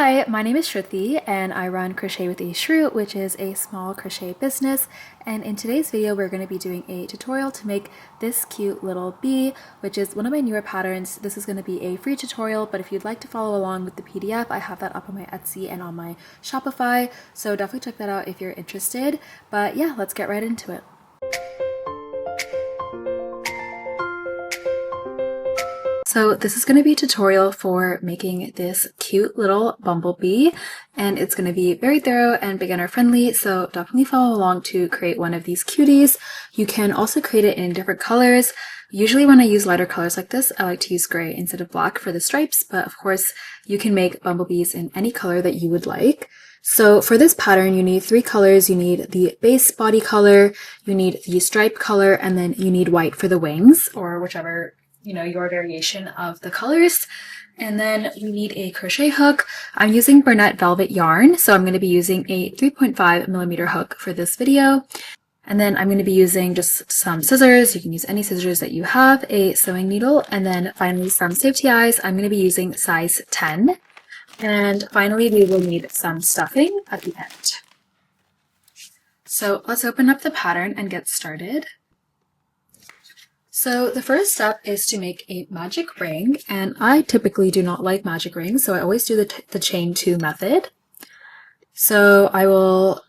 Hi, my name is Shruti and I run Crochet with a Shrew, which is a small crochet business. And in today's video, we're going to be doing a tutorial to make this cute little bee, which is one of my newer patterns. This is going to be a free tutorial, but if you'd like to follow along with the PDF, I have that up on my Etsy and on my Shopify. So definitely check that out if you're interested. But yeah, let's get right into it. So this is going to be a tutorial for making this cute little bumblebee, and it's going to be very thorough and beginner friendly, so definitely follow along to create one of these cuties. You can also create it in different colors. Usually when I use lighter colors like this, I like to use gray instead of black for the stripes, but of course you can make bumblebees in any color that you would like. So for this pattern, you need 3 colors. You need the base body color, you need the stripe color, and then you need white for the wings, or whichever your variation of the colors. And then we need a crochet hook. I'm using Bernat Velvet yarn, so I'm going to be using a 3.5mm hook for this video. And then I'm going to be using just some scissors. You can use any scissors that you have, a sewing needle, and then finally some safety eyes. I'm going to be using size 10. And finally, we will need some stuffing at the end. So let's open up the pattern and get started. So the first step is to make a magic ring, and I typically do not like magic rings, so I always do the chain 2 method. So I will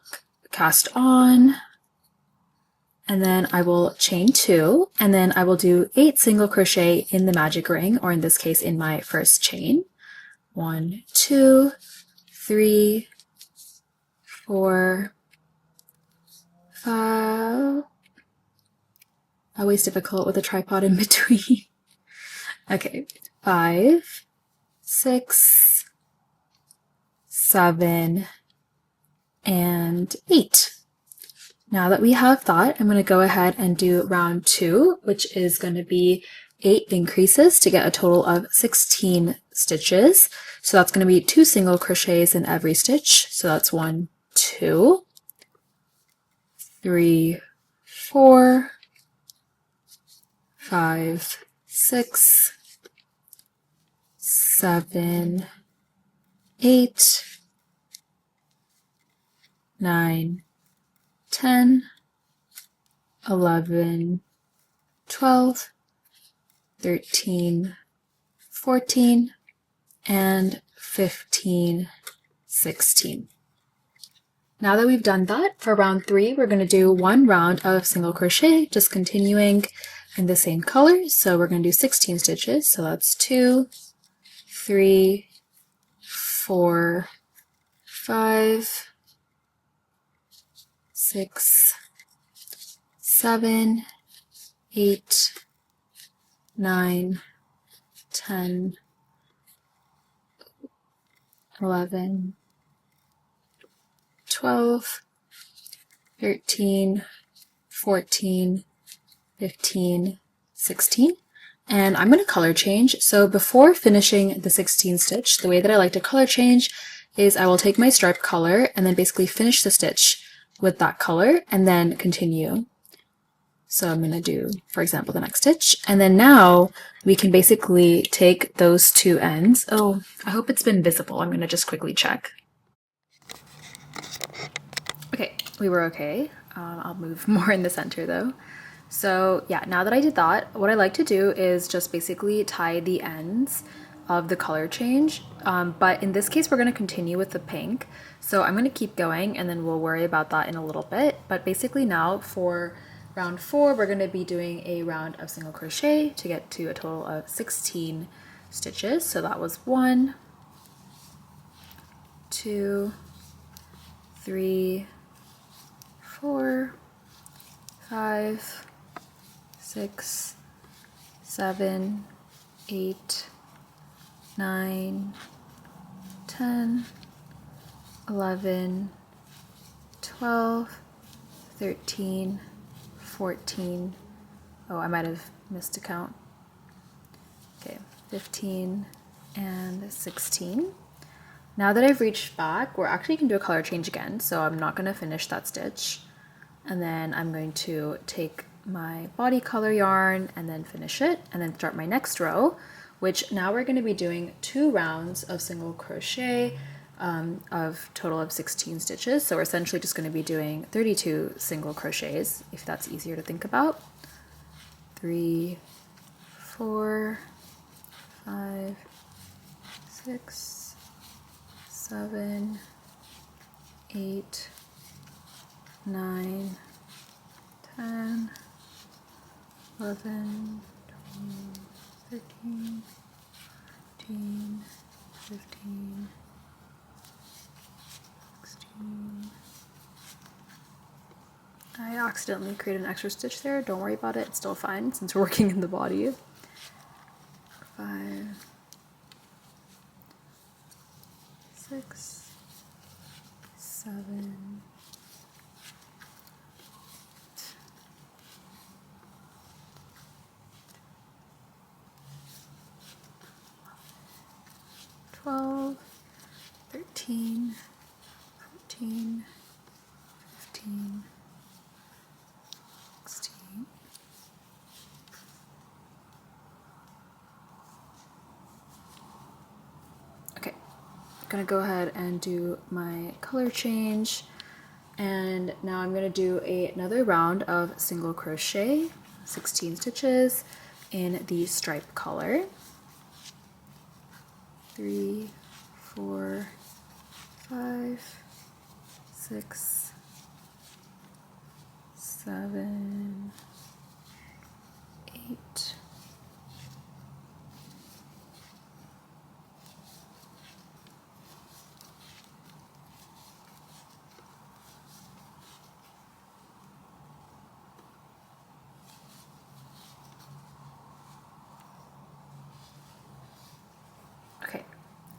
cast on, and then I will chain 2, and then I will do 8 single crochet in the magic ring, or in this case in my first chain. 1, 2, 3, 4, 5. Always difficult with a tripod in between. Okay, 5, 6, 7, and 8. Now that we have that, I'm going to go ahead and do round 2, which is going to be 8 increases to get a total of 16 stitches. So that's going to be 2 single crochets in every stitch. So that's 1, 2, 3, 4, 5, 6, 7, 8, 9, 10, 11, 12, 13, 14, and 15, 16. Now that we've done that, for round 3, we're going to do 1 round of single crochet, just continuing in the same color. So we're going to do 16 stitches. So that's 2, 3, 4, 5, 6, 7, 8, 9, 10, 11, 12, 13, 14, 15, 16, and I'm going to color change. So before finishing the 16 stitch, the way that I like to color change is I will take my stripe color and then basically finish the stitch with that color and then continue. So I'm going to do, for example, the next stitch, and then now we can basically take those 2 ends. Oh, I hope it's been visible. I'm going to just quickly check. Okay, we were okay. I'll move more in the center though. So yeah, now that I did that, what I like to do is just basically tie the ends of the color change. But in this case, we're going to continue with the pink. So I'm going to keep going and then we'll worry about that in a little bit. But basically now for round 4, we're going to be doing a round of single crochet to get to a total of 16 stitches. So that was 1, 2, 3, 4, 5, 6, 7, 8, 9, 10, 11, 12, 13, 14. Oh, I might have missed a count. Okay, 15 and 16. Now that I've reached back, we're actually going to do a color change again, so I'm not going to finish that stitch. And then I'm going to take my body color yarn and then finish it, and then start my next row, which now we're going to be doing 2 rounds of single crochet of total of 16 stitches. So we're essentially just going to be doing 32 single crochets, if that's easier to think about. 3, 4, 5, 6, 7, 8, 9, 10, 11, 12, 13, 14, 15, 16. I accidentally created an extra stitch there. Don't worry about it. It's still fine since we're working in the body. 5, 6, 7, 12, 13, 14, 15, 16. Okay, I'm gonna go ahead and do my color change, and now I'm gonna do another round of single crochet, 16 stitches in the stripe color. 3, 4, 5, 6, 7, 8. Okay,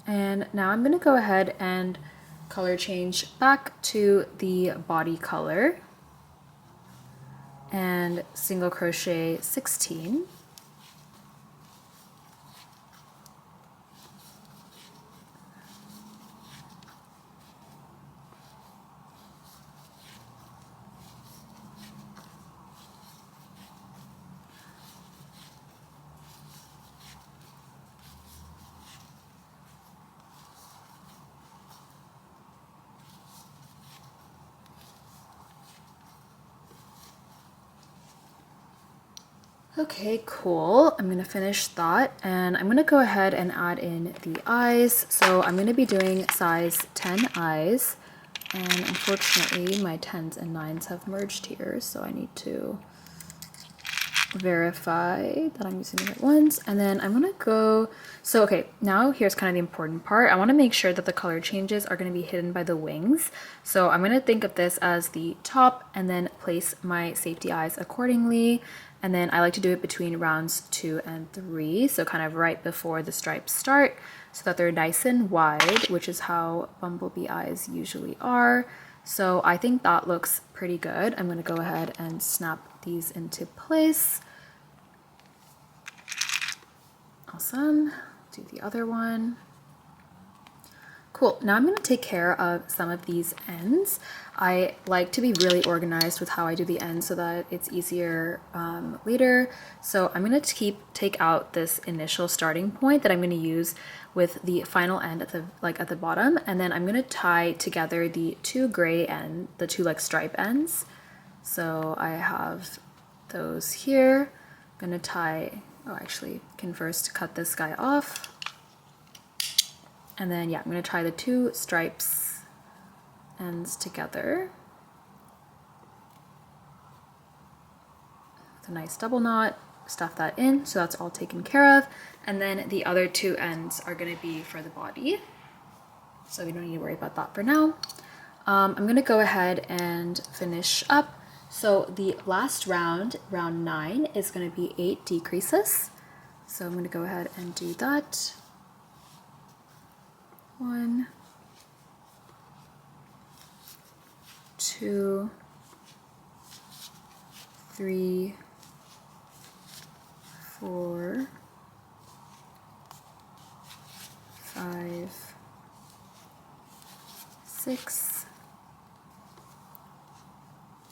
and now I'm going to go ahead and color change back to the body color and single crochet 16. Okay, cool. I'm gonna finish that, and I'm gonna go ahead and add in the eyes. So I'm gonna be doing size 10 eyes, and unfortunately my 10s and 9s have merged here, so I need to verify that I'm using the right ones. And then I'm gonna go, so okay, now here's kind of the important part. I want to make sure that the color changes are going to be hidden by the wings. So I'm going to think of this as the top and then place my safety eyes accordingly. And then I like to do it between rounds 2 and 3, so kind of right before the stripes start, so that they're nice and wide, which is how bumblebee eyes usually are. So I think that looks pretty good. I'm going to go ahead and snap these into place. Awesome. Do the other one. Cool. Now I'm going to take care of some of these ends. I like to be really organized with how I do the ends so that it's easier later. So I'm going to take out this initial starting point that I'm going to use with the final end at the bottom, and then I'm going to tie together the two gray ends, the two stripe ends. So I have those here. I'm going to tie, oh, actually can first cut this guy off. And then, yeah, I'm going to tie the two stripes ends together with a nice double knot, stuff that in, so that's all taken care of. And then the other two ends are going to be for the body, so we don't need to worry about that for now. I'm going to go ahead and finish up. So the last round, round 9, is going to be 8 decreases. So I'm going to go ahead and do that. 1, 2, 3, 4, 5, 6,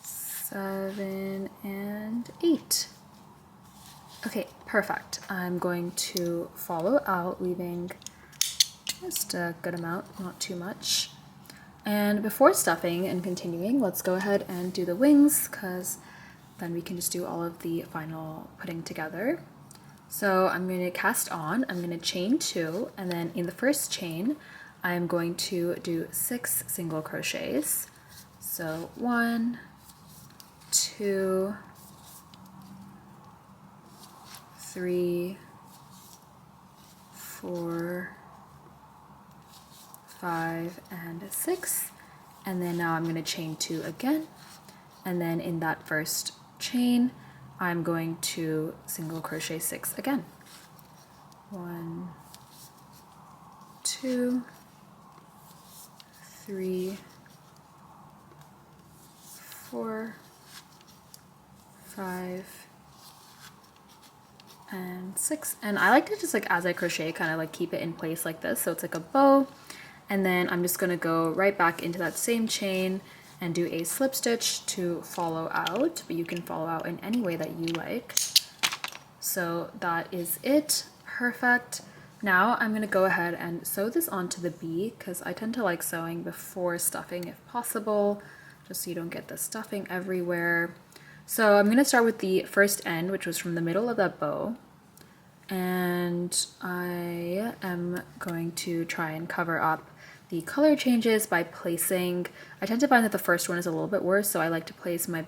7, and 8. Okay, perfect. I'm going to follow out, leaving Just a good amount, not too much. And before stuffing and continuing, let's go ahead and do the wings, because then we can just do all of the final putting together. So I'm going to cast on, I'm going to chain 2, and then in the first chain, I'm going to do 6 single crochets. So 1, 2, 3, 4, 5, and 6. And then now I'm going to chain 2 again. And then in that first chain, I'm going to single crochet 6 again. 1, 2, 3, 4, 5, and 6. And I like to just like, as I crochet, kind of like keep it in place like this, so it's like a bow. And then I'm just going to go right back into that same chain and do a slip stitch to follow out, but you can follow out in any way that you like. So that is it. Perfect. Now I'm going to go ahead and sew this onto the bee, because I tend to like sewing before stuffing if possible, just so you don't get the stuffing everywhere. So I'm going to start with the first end, which was from the middle of that bow. And I am going to try and cover up the color changes by placing, I tend to find that the first one is a little bit worse, so I like to place my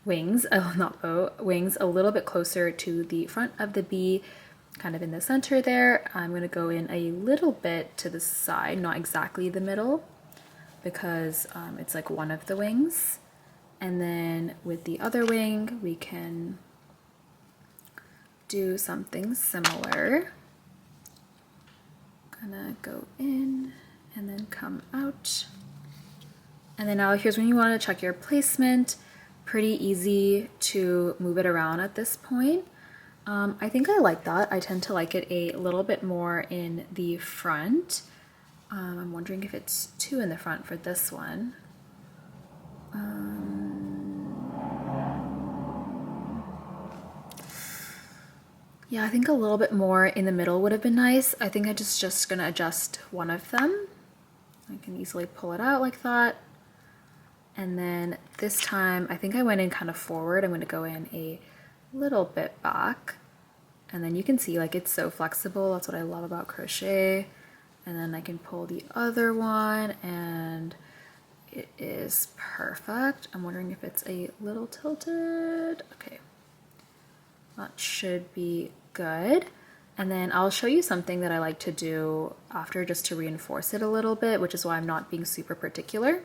wings, not bow, wings a little bit closer to the front of the bee, kind of in the center there. I'm going to go in a little bit to the side, not exactly the middle, because it's like one of the wings. And then with the other wing, we can do something similar. Gonna go in and then come out. And then now here's when you want to check your placement. Pretty easy to move it around at this point. I think I like that. I tend to like it a little bit more in the front. I'm wondering if it's 2 in the front for this one. Yeah, I think a little bit more in the middle would have been nice. I think I'm just gonna adjust one of them. I can easily pull it out like that. And then this time, I think I went in kind of forward. I'm gonna go in a little bit back. And then you can see like it's so flexible. That's what I love about crochet. And then I can pull the other one and it is perfect. I'm wondering if it's a little tilted. Okay, that should be good. And then I'll show you something that I like to do after just to reinforce it a little bit, which is why I'm not being super particular.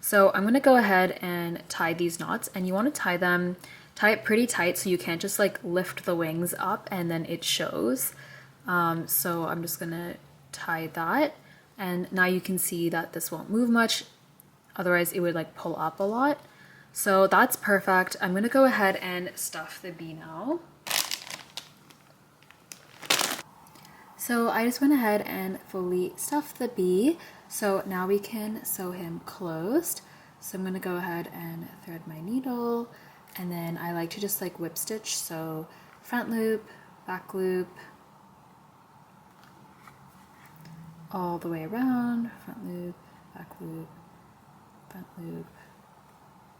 So I'm gonna go ahead and tie these knots, and you wanna tie it pretty tight so you can't just like lift the wings up and then it shows. So I'm just gonna tie that, and now you can see that this won't move much, otherwise it would like pull up a lot. So that's perfect. I'm gonna go ahead and stuff the bee now. So I just went ahead and fully stuffed the bee. So now we can sew him closed. So I'm gonna go ahead and thread my needle, and then I like to just like whip stitch. So front loop, back loop, all the way around, front loop, back loop, front loop,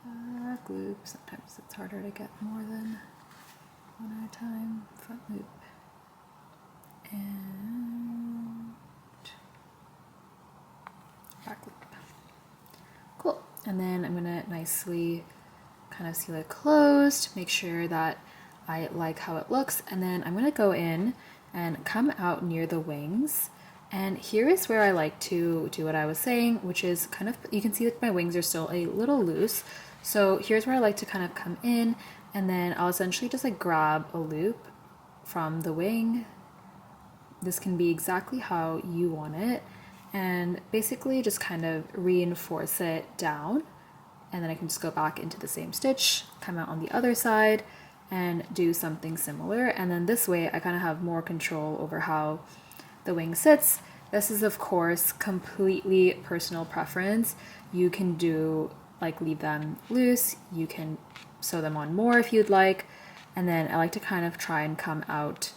back loop. Sometimes it's harder to get more than one at a time. Front loop and back loop. Cool. And then I'm gonna nicely kind of seal it closed, make sure that I like how it looks, and then I'm gonna go in and come out near the wings. And here is where I like to do what I was saying, which is kind of, you can see that my wings are still a little loose. So here's where I like to kind of come in, and then I'll essentially just like grab a loop from the wing. This can be exactly how you want it, and basically just kind of reinforce it down. And then I can just go back into the same stitch, come out on the other side, and do something similar. And then this way I kind of have more control over how the wing sits. This is of course completely personal preference. You can do like leave them loose, you can sew them on more if you'd like, and then I like to kind of try and come out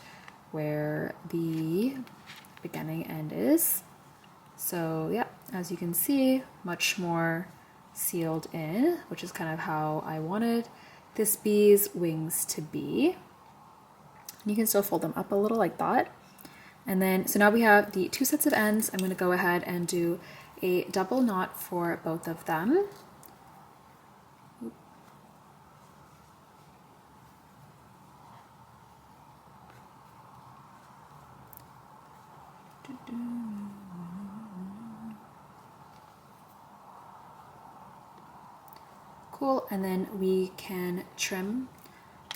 where the beginning end is. So yeah, as you can see, much more sealed in, which is kind of how I wanted this bee's wings to be. You can still fold them up a little like that. And then, so now we have the 2 sets of ends. I'm going to go ahead and do a double knot for both of them. Cool, and then we can trim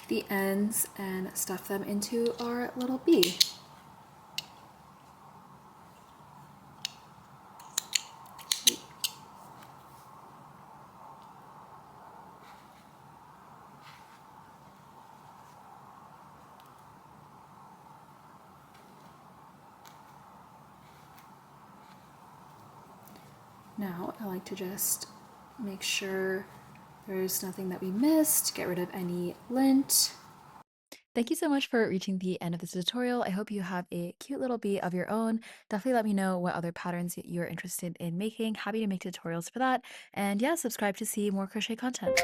the ends and stuff them into our little bee. Now I like to just make sure there's nothing that we missed, get rid of any lint. Thank you so much for reaching the end of this tutorial. I hope you have a cute little bee of your own. Definitely let me know what other patterns you're interested in making. Happy to make tutorials for that. And yeah, subscribe to see more crochet content.